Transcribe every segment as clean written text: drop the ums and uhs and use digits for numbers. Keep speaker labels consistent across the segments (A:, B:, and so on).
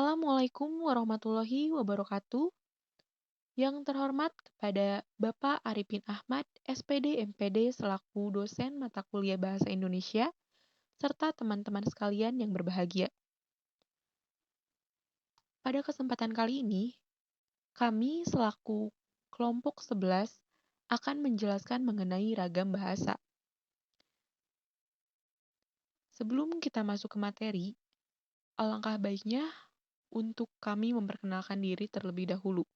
A: Assalamualaikum warahmatullahi wabarakatuh. Yang terhormat kepada Bapak Arifin Ahmad, SPD MPD selaku dosen mata kuliah Bahasa Indonesia, serta teman-teman sekalian yang berbahagia. Pada kesempatan kali ini, kami selaku kelompok 11 akan menjelaskan mengenai ragam bahasa. Sebelum kita masuk ke materi, alangkah baiknya untuk kami memperkenalkan diri terlebih dahulu.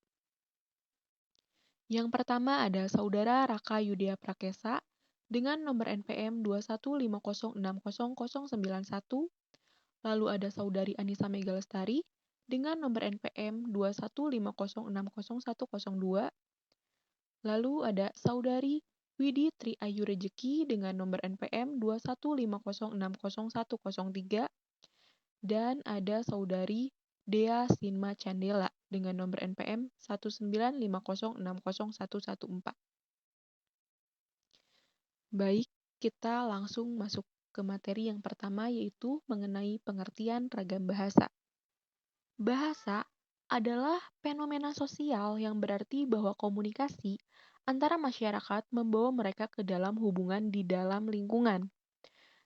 A: Yang pertama ada Saudara Raka Yudea Prakesa dengan nomor NPM 215060091, lalu ada Saudari Anissa Megalestari dengan nomor NPM 215060102, lalu ada Saudari Widi Tri Ayu Rejeki dengan nomor NPM 215060103, dan ada Saudari Dea Sinma Candela dengan nomor NPM 195060114. Baik, kita langsung masuk ke materi yang pertama, yaitu mengenai pengertian ragam bahasa. Bahasa adalah fenomena sosial yang berarti bahwa komunikasi antara masyarakat membawa mereka ke dalam hubungan di dalam lingkungan.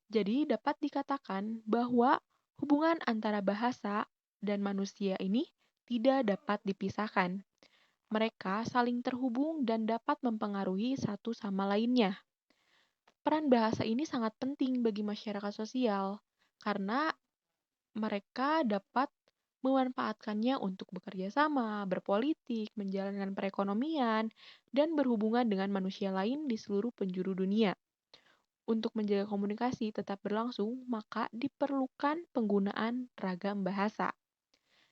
A: Jadi dapat dikatakan bahwa hubungan antara bahasa dan manusia ini tidak dapat dipisahkan. Mereka saling terhubung dan dapat mempengaruhi satu sama lainnya. Peran bahasa ini sangat penting bagi masyarakat sosial karena mereka dapat memanfaatkannya untuk bekerja sama, berpolitik, menjalankan perekonomian, dan berhubungan dengan manusia lain di seluruh penjuru dunia. Untuk menjaga komunikasi tetap berlangsung, maka diperlukan penggunaan ragam bahasa.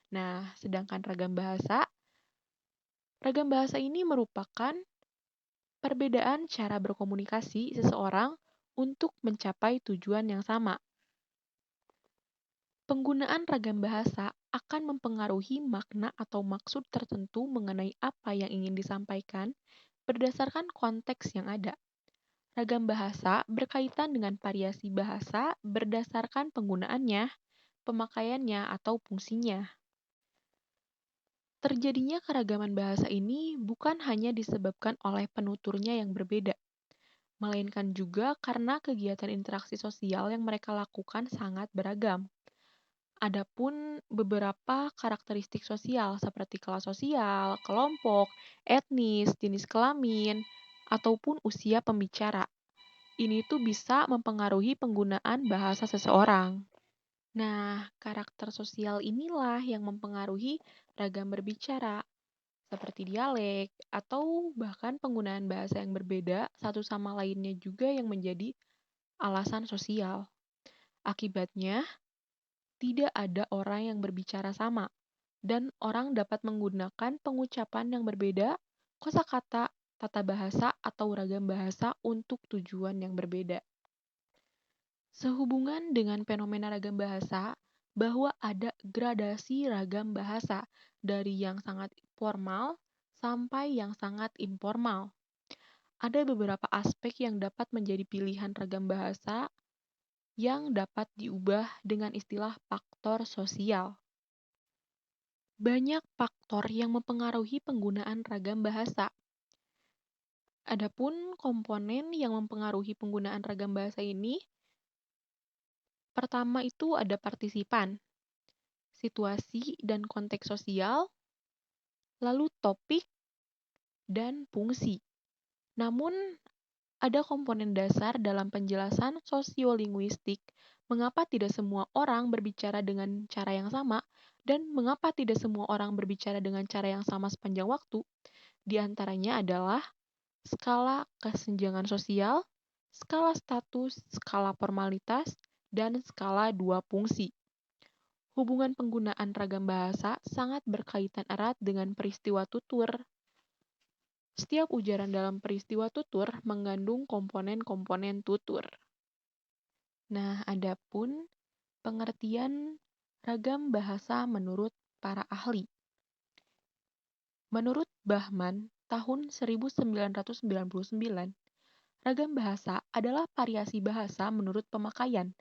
A: Nah, sedangkan ragam bahasa ini merupakan perbedaan cara berkomunikasi seseorang untuk mencapai tujuan yang sama. Penggunaan ragam bahasa akan mempengaruhi makna atau maksud tertentu mengenai apa yang ingin disampaikan berdasarkan konteks yang ada. Ragam bahasa berkaitan dengan variasi bahasa berdasarkan penggunaannya, pemakaiannya, atau fungsinya. Terjadinya keragaman bahasa ini bukan hanya disebabkan oleh penuturnya yang berbeda, melainkan juga karena kegiatan interaksi sosial yang mereka lakukan sangat beragam. Adapun beberapa karakteristik sosial seperti kelas sosial, kelompok, etnis, jenis kelamin, ataupun usia pembicara. Ini tuh bisa mempengaruhi penggunaan bahasa seseorang. Nah, karakter sosial inilah yang mempengaruhi ragam berbicara, seperti dialek, atau bahkan penggunaan bahasa yang berbeda satu sama lainnya juga yang menjadi alasan sosial. Akibatnya, tidak ada orang yang berbicara sama, dan orang dapat menggunakan pengucapan yang berbeda, kosakata, tata bahasa, atau ragam bahasa untuk tujuan yang berbeda. Sehubungan dengan fenomena ragam bahasa, bahwa ada gradasi ragam bahasa dari yang sangat formal sampai yang sangat informal. Ada beberapa aspek yang dapat menjadi pilihan ragam bahasa yang dapat diubah dengan istilah faktor sosial. Banyak faktor yang mempengaruhi penggunaan ragam bahasa. Adapun komponen yang mempengaruhi penggunaan ragam bahasa ini, pertama itu ada partisipan, situasi dan konteks sosial, lalu topik, dan fungsi. Namun, ada komponen dasar dalam penjelasan sosiolinguistik, mengapa tidak semua orang berbicara dengan cara yang sama, dan mengapa tidak semua orang berbicara dengan cara yang sama sepanjang waktu. Di antaranya adalah skala kesenjangan sosial, skala status, skala formalitas, dan skala dua fungsi. Hubungan penggunaan ragam bahasa sangat berkaitan erat dengan peristiwa tutur. Setiap ujaran dalam peristiwa tutur mengandung komponen-komponen tutur. Nah, adapun pengertian ragam bahasa menurut para ahli. Menurut Bahman, tahun 1999, ragam bahasa adalah variasi bahasa menurut pemakaian,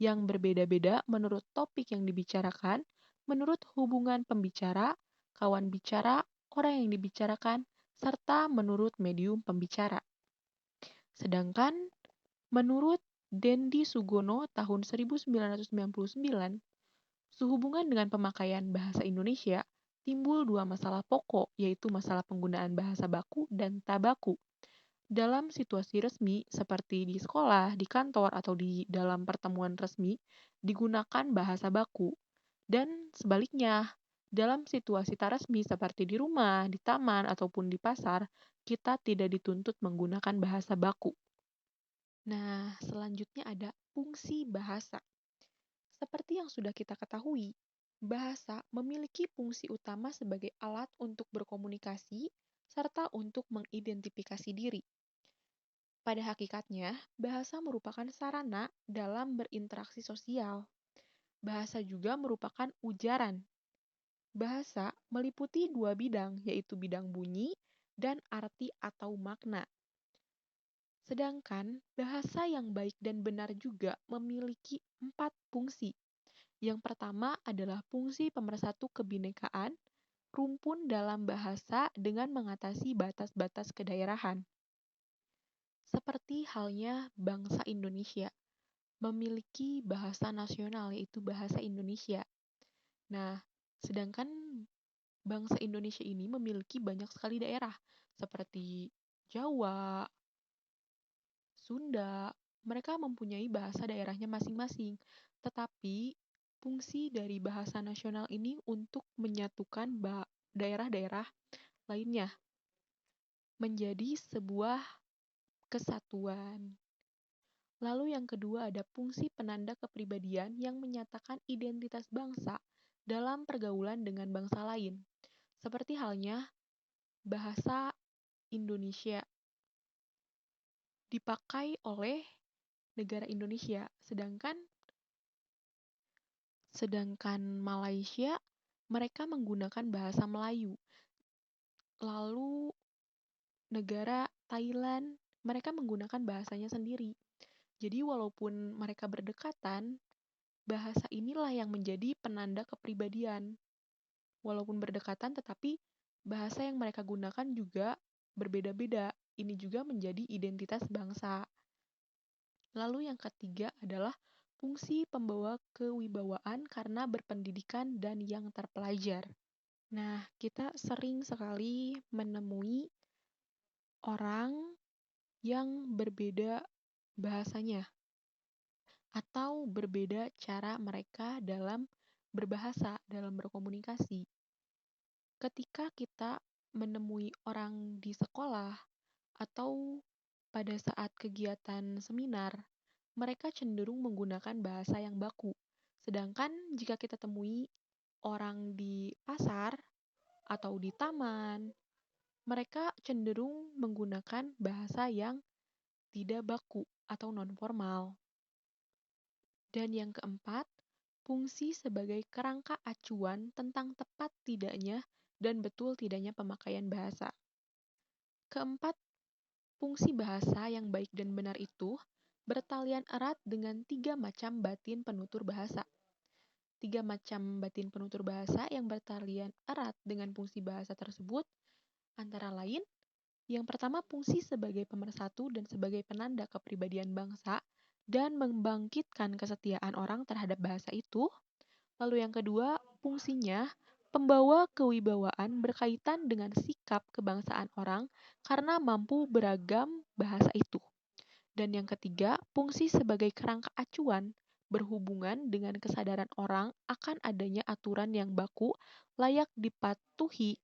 A: yang berbeda-beda menurut topik yang dibicarakan, menurut hubungan pembicara, kawan bicara, orang yang dibicarakan, serta menurut medium pembicara. Sedangkan menurut Dendi Sugono tahun 1999, sehubungan dengan pemakaian bahasa Indonesia, timbul dua masalah pokok, yaitu masalah penggunaan bahasa baku dan tabaku. Dalam situasi resmi, seperti di sekolah, di kantor, atau di dalam pertemuan resmi, digunakan bahasa baku. Dan sebaliknya, dalam situasi tak resmi seperti di rumah, di taman, ataupun di pasar, kita tidak dituntut menggunakan bahasa baku. Nah, selanjutnya ada fungsi bahasa. Seperti yang sudah kita ketahui, bahasa memiliki fungsi utama sebagai alat untuk berkomunikasi serta untuk mengidentifikasi diri. Pada hakikatnya, bahasa merupakan sarana dalam berinteraksi sosial. Bahasa juga merupakan ujaran. Bahasa meliputi dua bidang, yaitu bidang bunyi dan arti atau makna. Sedangkan bahasa yang baik dan benar juga memiliki 4 fungsi. Yang pertama adalah fungsi pemersatu kebinekaan, rumpun dalam bahasa dengan mengatasi batas-batas kedaerahan. Seperti halnya bangsa Indonesia, memiliki bahasa nasional yaitu bahasa Indonesia. Nah, sedangkan bangsa Indonesia ini memiliki banyak sekali daerah, seperti Jawa, Sunda, mereka mempunyai bahasa daerahnya masing-masing. Tetapi fungsi dari bahasa nasional ini untuk menyatukan daerah-daerah lainnya menjadi sebuah kesatuan. Lalu yang kedua ada fungsi penanda kepribadian yang menyatakan identitas bangsa dalam pergaulan dengan bangsa lain. Seperti halnya bahasa Indonesia dipakai oleh negara Indonesia, sedangkan Malaysia mereka menggunakan bahasa Melayu. Lalu negara Thailand mereka menggunakan bahasanya sendiri. Jadi walaupun mereka berdekatan, bahasa inilah yang menjadi penanda kepribadian. Walaupun berdekatan tetapi bahasa yang mereka gunakan juga berbeda-beda. Ini juga menjadi identitas bangsa. Lalu yang ketiga adalah fungsi pembawa kewibawaan karena berpendidikan dan yang terpelajar. Nah, kita sering sekali menemui orang yang berbeda bahasanya atau berbeda cara mereka dalam berbahasa, dalam berkomunikasi. Ketika kita menemui orang di sekolah atau pada saat kegiatan seminar, mereka cenderung menggunakan bahasa yang baku. Sedangkan jika kita temui orang di pasar atau di taman, mereka cenderung menggunakan bahasa yang tidak baku atau non-formal. Dan yang keempat, fungsi sebagai kerangka acuan tentang tepat tidaknya dan betul tidaknya pemakaian bahasa. Keempat, fungsi bahasa yang baik dan benar itu bertalian erat dengan 3 macam batin penutur bahasa. 3 macam batin penutur bahasa yang bertalian erat dengan fungsi bahasa tersebut antara lain, yang pertama fungsi sebagai pemersatu dan sebagai penanda kepribadian bangsa dan membangkitkan kesetiaan orang terhadap bahasa itu. Lalu yang kedua, fungsinya pembawa kewibawaan berkaitan dengan sikap kebangsaan orang karena mampu beragam bahasa itu. Dan yang ketiga, fungsi sebagai kerangka acuan berhubungan dengan kesadaran orang akan adanya aturan yang baku layak dipatuhi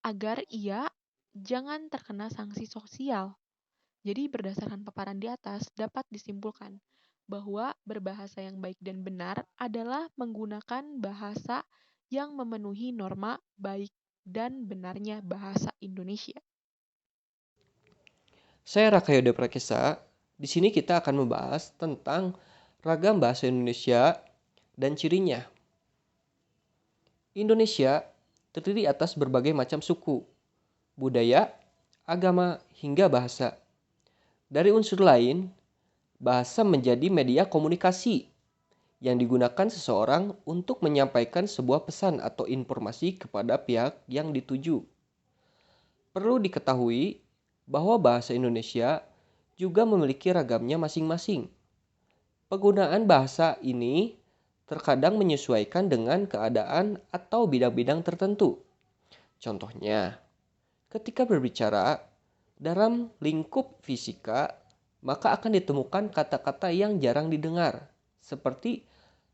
A: agar ia jangan terkena sanksi sosial. Jadi berdasarkan paparan di atas dapat disimpulkan bahwa berbahasa yang baik dan benar adalah menggunakan bahasa yang memenuhi norma baik dan benarnya bahasa Indonesia.
B: Saya Raka Yoda Prakesa. Di sini kita akan membahas tentang ragam bahasa Indonesia dan cirinya. Indonesia terdiri atas berbagai macam suku, budaya, agama, hingga bahasa. Dari unsur lain, bahasa menjadi media komunikasi yang digunakan seseorang untuk menyampaikan sebuah pesan atau informasi kepada pihak yang dituju. Perlu diketahui bahwa bahasa Indonesia juga memiliki ragamnya masing-masing. Penggunaan bahasa ini terkadang menyesuaikan dengan keadaan atau bidang-bidang tertentu. Contohnya, ketika berbicara dalam lingkup fisika, maka akan ditemukan kata-kata yang jarang didengar, seperti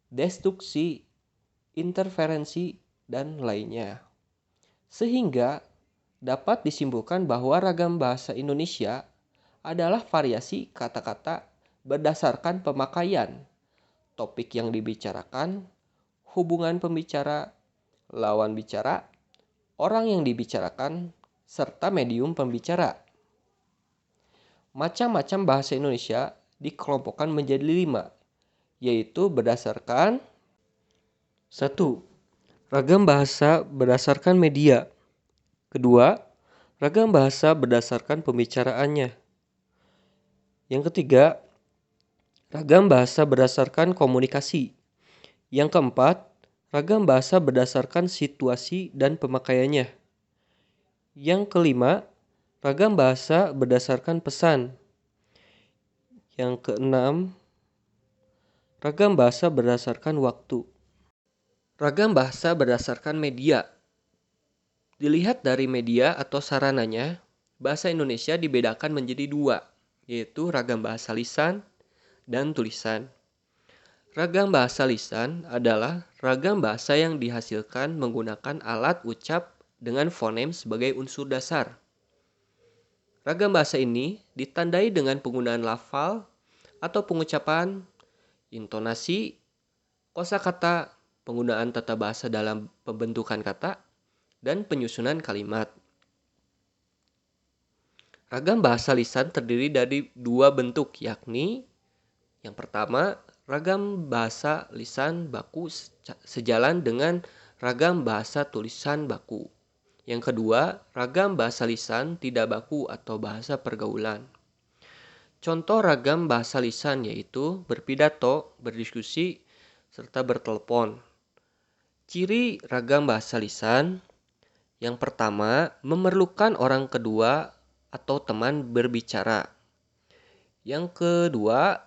B: destruksi, interferensi, dan lainnya. Sehingga dapat disimpulkan bahwa ragam bahasa Indonesia adalah variasi kata-kata berdasarkan pemakaian, topik yang dibicarakan, hubungan pembicara, lawan bicara, orang yang dibicarakan, serta medium pembicara. Macam-macam bahasa Indonesia dikelompokkan menjadi 5, yaitu berdasarkan 1. Ragam bahasa berdasarkan media. Kedua, ragam bahasa berdasarkan pembicaraannya. Yang ketiga, ragam bahasa berdasarkan komunikasi. Yang keempat, ragam bahasa berdasarkan situasi dan pemakaiannya. Yang kelima, ragam bahasa berdasarkan pesan. Yang keenam, ragam bahasa berdasarkan waktu. Ragam bahasa berdasarkan media. Dilihat dari media atau sarananya, bahasa Indonesia dibedakan menjadi 2, yaitu ragam bahasa lisan dan tulisan. Ragam bahasa lisan adalah ragam bahasa yang dihasilkan menggunakan alat ucap dengan fonem sebagai unsur dasar. Ragam bahasa ini ditandai dengan penggunaan lafal atau pengucapan, intonasi, kosakata, penggunaan tata bahasa dalam pembentukan kata, dan penyusunan kalimat. Ragam bahasa lisan terdiri dari 2 bentuk, yakni yang pertama, ragam bahasa lisan baku sejalan dengan ragam bahasa tulisan baku. Yang kedua, ragam bahasa lisan tidak baku atau bahasa pergaulan. Contoh ragam bahasa lisan yaitu berpidato, berdiskusi, serta bertelepon. Ciri ragam bahasa lisan, yang pertama, memerlukan orang kedua atau teman berbicara. Yang kedua,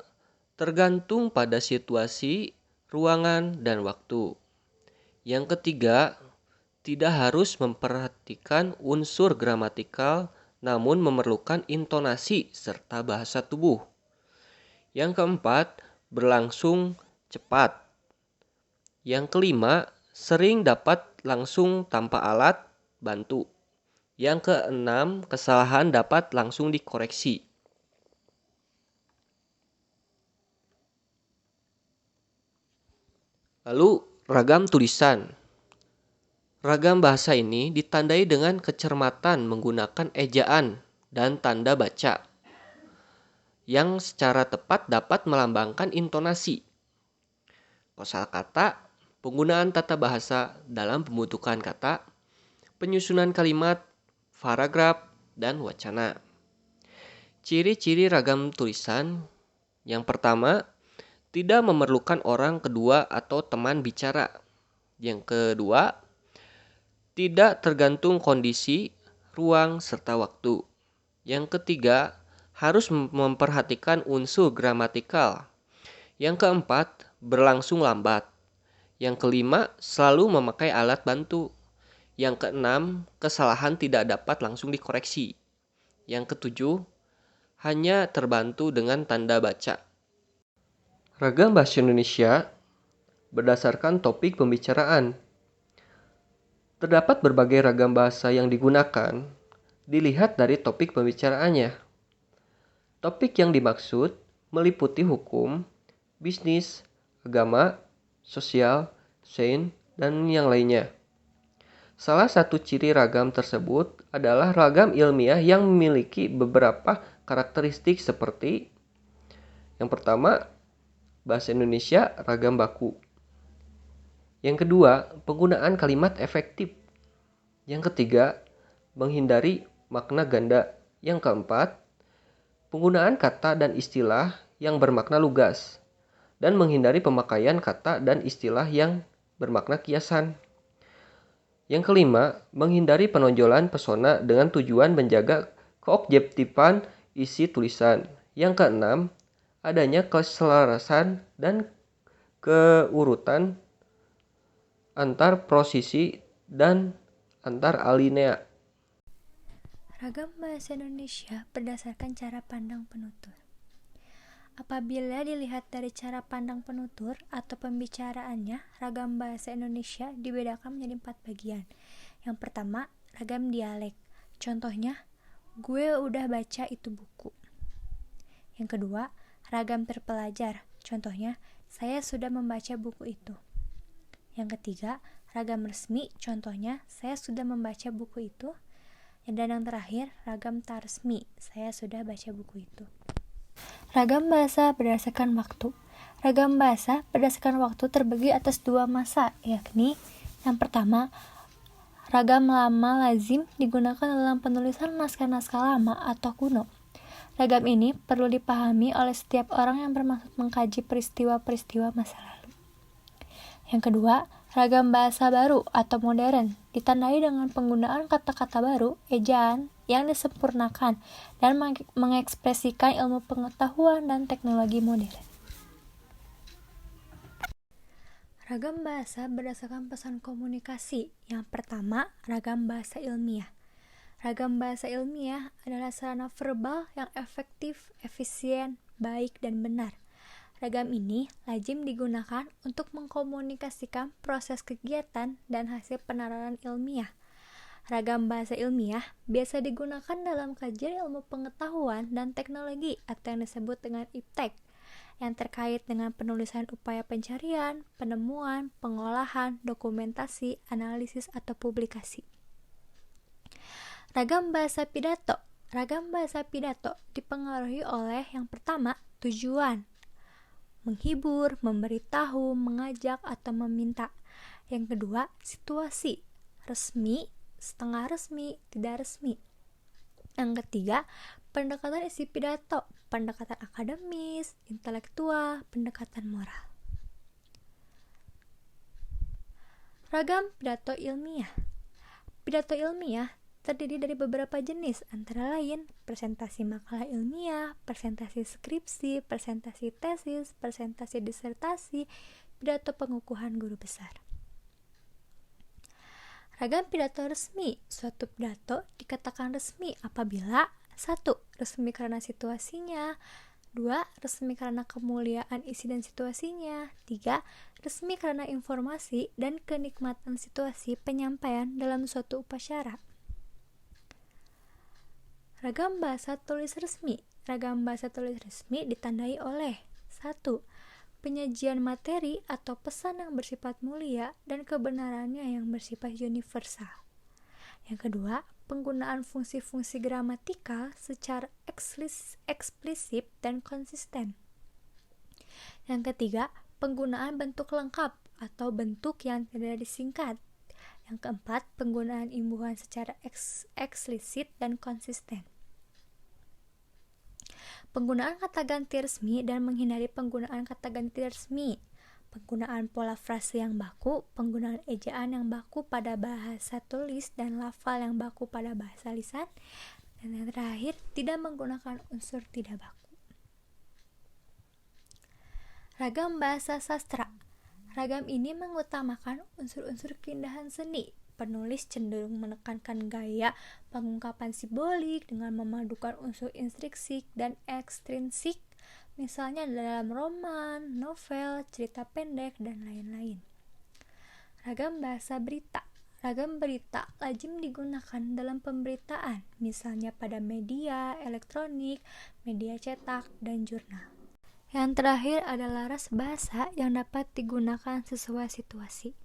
B: tergantung pada situasi, ruangan, dan waktu. Yang ketiga, tidak harus memperhatikan unsur gramatikal, namun memerlukan intonasi serta bahasa tubuh. Yang keempat, berlangsung cepat. Yang kelima, sering dapat langsung tanpa alat bantu. Yang keenam, kesalahan dapat langsung dikoreksi. Lalu, ragam tulisan. Ragam bahasa ini ditandai dengan kecermatan menggunakan ejaan dan tanda baca yang secara tepat dapat melambangkan intonasi, kosakata, penggunaan tata bahasa dalam pembentukan kata, penyusunan kalimat, paragraf, dan wacana. Ciri-ciri ragam tulisan, yang pertama, tidak memerlukan orang kedua atau teman bicara. Yang kedua, tidak tergantung kondisi, ruang, serta waktu. Yang ketiga, harus memperhatikan unsur gramatikal. Yang keempat, berlangsung lambat. Yang kelima, selalu memakai alat bantu. Yang keenam, kesalahan tidak dapat langsung dikoreksi. Yang ketujuh, hanya terbantu dengan tanda baca. Ragam bahasa Indonesia berdasarkan topik pembicaraan. Terdapat berbagai ragam bahasa yang digunakan, dilihat dari topik pembicaraannya. Topik yang dimaksud meliputi hukum, bisnis, agama, sosial, sains, dan yang lainnya. Salah satu ciri ragam tersebut adalah ragam ilmiah yang memiliki beberapa karakteristik seperti yang pertama, bahasa Indonesia ragam baku. Yang kedua, penggunaan kalimat efektif. Yang ketiga, menghindari makna ganda. Yang keempat, penggunaan kata dan istilah yang bermakna lugas. dan menghindari pemakaian kata dan istilah yang bermakna kiasan. Yang kelima, menghindari penonjolan pesona dengan tujuan menjaga keobjektifan isi tulisan. Yang keenam, adanya keselarasan dan keurutan antar posisi dan antar alinea.
C: Ragam bahasa Indonesia berdasarkan cara pandang penutur. Apabila dilihat dari cara pandang penutur atau pembicaraannya, ragam bahasa Indonesia dibedakan menjadi 4 bagian. Yang pertama, ragam dialek. Contohnya, gue udah baca itu buku. Yang kedua, ragam terpelajar. Contohnya, saya sudah membaca buku itu. Yang ketiga, ragam resmi. Contohnya, saya sudah membaca buku itu. Dan yang terakhir, ragam tak resmi. Saya sudah baca buku itu. Ragam bahasa berdasarkan waktu. Ragam bahasa berdasarkan waktu terbagi atas 2 masa, yakni yang pertama, ragam lama lazim digunakan dalam penulisan naskah-naskah lama atau kuno. Ragam ini perlu dipahami oleh setiap orang yang bermaksud mengkaji peristiwa-peristiwa masa lalu. Yang kedua, ragam bahasa baru atau modern ditandai dengan penggunaan kata-kata baru, ejaan yang disempurnakan dan mengekspresikan ilmu pengetahuan dan teknologi modern. Ragam bahasa berdasarkan pesan komunikasi. Yang pertama, ragam bahasa ilmiah. Ragam bahasa ilmiah adalah sarana verbal yang efektif, efisien, baik, dan benar. Ragam ini lazim digunakan untuk mengkomunikasikan proses kegiatan dan hasil penerapan ilmiah. Ragam bahasa ilmiah biasa digunakan dalam kajian ilmu pengetahuan dan teknologi atau yang disebut dengan iptek, yang terkait dengan penulisan upaya pencarian, penemuan, pengolahan, dokumentasi, analisis, atau publikasi. Ragam bahasa pidato. Ragam bahasa pidato dipengaruhi oleh yang pertama, tujuan, menghibur, memberitahu, mengajak, atau meminta. Yang kedua, situasi, resmi, setengah resmi, tidak resmi. Yang ketiga, pendekatan isi pidato, pendekatan akademis, intelektual, pendekatan moral. Ragam pidato ilmiah. Pidato ilmiah terdiri dari beberapa jenis, antara lain presentasi makalah ilmiah, presentasi skripsi, presentasi tesis, presentasi disertasi, pidato pengukuhan guru besar. Ragam pidato resmi. Suatu pidato dikatakan resmi apabila 1. Resmi karena situasinya, 2. Resmi karena kemuliaan isi dan situasinya, 3. Resmi karena informasi dan kenikmatan situasi penyampaian dalam suatu upacara. Ragam bahasa tulis resmi. Ragam bahasa tulis resmi ditandai oleh 1. Penyajian materi atau pesan yang bersifat mulia dan kebenarannya yang bersifat universal. Yang kedua, penggunaan fungsi-fungsi gramatikal secara eksplisit dan konsisten. Yang ketiga, penggunaan bentuk lengkap atau bentuk yang tidak disingkat. Yang keempat, penggunaan imbuhan secara eksplisit dan konsisten. Penggunaan kata ganti resmi dan menghindari penggunaan kata ganti resmi. Penggunaan pola frase yang baku, penggunaan ejaan yang baku pada bahasa tulis dan lafal yang baku pada bahasa lisan. Dan yang terakhir, tidak menggunakan unsur tidak baku. Ragam bahasa sastra. Ragam ini mengutamakan unsur-unsur keindahan seni. Penulis cenderung menekankan gaya pengungkapan simbolik dengan memadukan unsur intrinsik dan ekstrinsik, misalnya dalam roman, novel, cerita pendek, dan lain-lain. Ragam bahasa berita. Ragam berita lazim digunakan dalam pemberitaan, misalnya pada media elektronik, media cetak, dan jurnal. Yang terakhir adalah ras bahasa yang dapat digunakan sesuai situasi.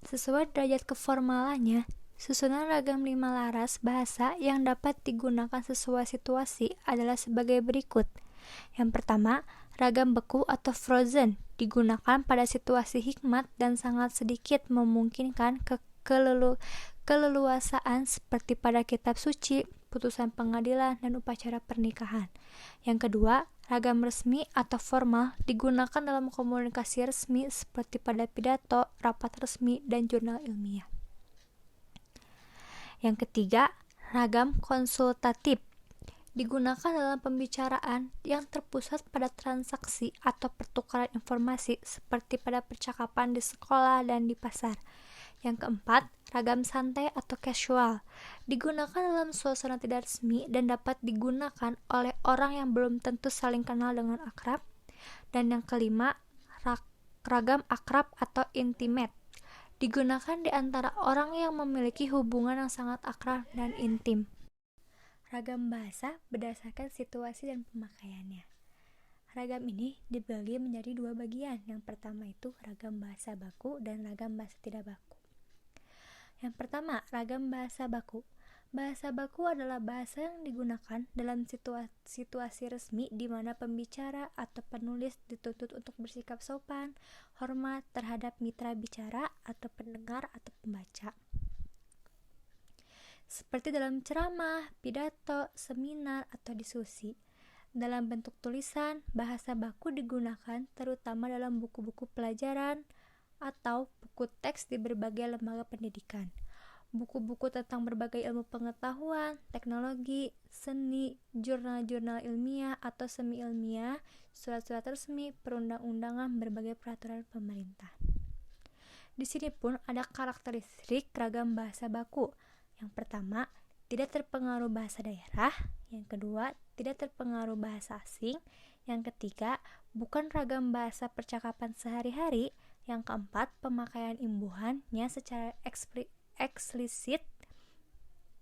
C: Sesuai derajat keformalannya, susunan ragam 5 laras bahasa yang dapat digunakan sesuai situasi adalah sebagai berikut. Yang pertama, ragam beku atau frozen digunakan pada situasi hikmat dan sangat sedikit memungkinkan keleluasaan seperti pada kitab suci, putusan pengadilan, dan upacara pernikahan. Yang kedua, ragam resmi atau formal digunakan dalam komunikasi resmi seperti pada pidato, rapat resmi, dan jurnal ilmiah. Yang ketiga, ragam konsultatif digunakan dalam pembicaraan yang terpusat pada transaksi atau pertukaran informasi seperti pada percakapan di sekolah dan di pasar. Yang keempat, ragam santai atau casual digunakan dalam suasana tidak resmi dan dapat digunakan oleh orang yang belum tentu saling kenal dengan akrab. Dan yang kelima, ragam akrab atau intimate digunakan di antara orang yang memiliki hubungan yang sangat akrab dan intim. Ragam bahasa berdasarkan situasi dan pemakaiannya. Ragam ini dibagi menjadi dua bagian. Yang pertama itu ragam bahasa baku dan ragam bahasa tidak baku. Yang pertama, ragam bahasa baku. Bahasa baku adalah bahasa yang digunakan dalam situasi resmi di mana pembicara atau penulis dituntut untuk bersikap sopan, hormat terhadap mitra bicara atau pendengar atau pembaca. Seperti dalam ceramah, pidato, seminar, atau diskusi. Dalam bentuk tulisan, bahasa baku digunakan terutama dalam buku-buku pelajaran atau buku teks di berbagai lembaga pendidikan. Buku-buku tentang berbagai ilmu pengetahuan, teknologi, seni, jurnal-jurnal ilmiah atau semi-ilmiah, surat-surat resmi, perundang-undangan, berbagai peraturan pemerintah. Di sini pun ada karakteristik ragam bahasa baku. Yang pertama, tidak terpengaruh bahasa daerah. Yang kedua, tidak terpengaruh bahasa asing. Yang ketiga, bukan ragam bahasa percakapan sehari-hari. Yang keempat, pemakaian imbuhannya secara eksplisit.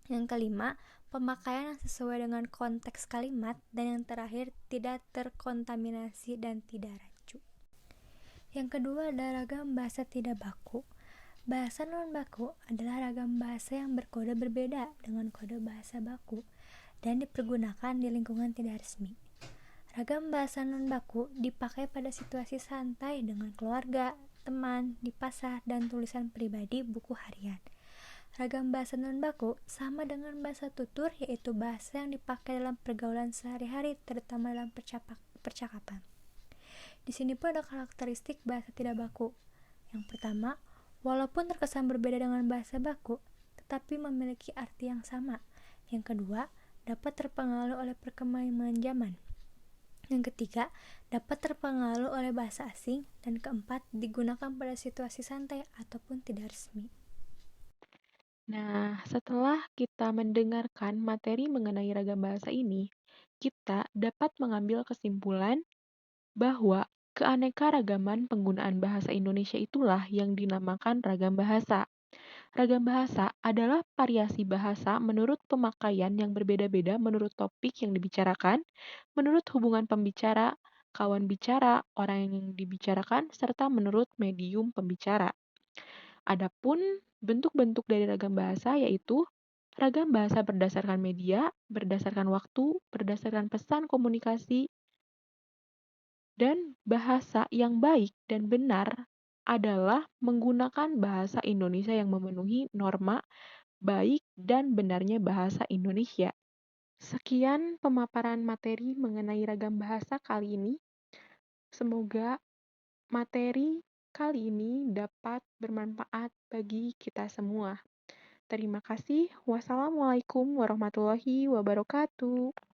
C: Yang kelima, pemakaian yang sesuai dengan konteks kalimat. Dan yang terakhir, tidak terkontaminasi dan tidak rancu. Yang kedua ada ragam bahasa tidak baku. Bahasa non-baku adalah ragam bahasa yang berkode berbeda dengan kode bahasa baku dan dipergunakan di lingkungan tidak resmi. Ragam bahasa non-baku dipakai pada situasi santai dengan keluarga, teman, di pasar, dan tulisan pribadi buku harian. Ragam bahasa non-baku sama dengan bahasa tutur, yaitu bahasa yang dipakai dalam pergaulan sehari-hari, terutama dalam percakapan. Di sini pun ada karakteristik bahasa tidak baku. Yang pertama, walaupun terkesan berbeda dengan bahasa baku, tetapi memiliki arti yang sama. Yang kedua, dapat terpengaruh oleh perkembangan zaman. Yang ketiga, dapat terpengaruh oleh bahasa asing. Dan keempat, digunakan pada situasi santai ataupun tidak resmi.
A: Nah, setelah kita mendengarkan materi mengenai ragam bahasa ini, kita dapat mengambil kesimpulan bahwa keanekaragaman penggunaan bahasa Indonesia itulah yang dinamakan ragam bahasa. Ragam bahasa adalah variasi bahasa menurut pemakaian yang berbeda-beda menurut topik yang dibicarakan, menurut hubungan pembicara, kawan bicara, orang yang dibicarakan, serta menurut medium pembicara. Adapun bentuk-bentuk dari ragam bahasa yaitu ragam bahasa berdasarkan media, berdasarkan waktu, berdasarkan pesan komunikasi, dan bahasa yang baik dan benar adalah menggunakan bahasa Indonesia yang memenuhi norma baik dan benarnya bahasa Indonesia. Sekian pemaparan materi mengenai ragam bahasa kali ini. Semoga materi kali ini dapat bermanfaat bagi kita semua. Terima kasih. Wassalamualaikum warahmatullahi wabarakatuh.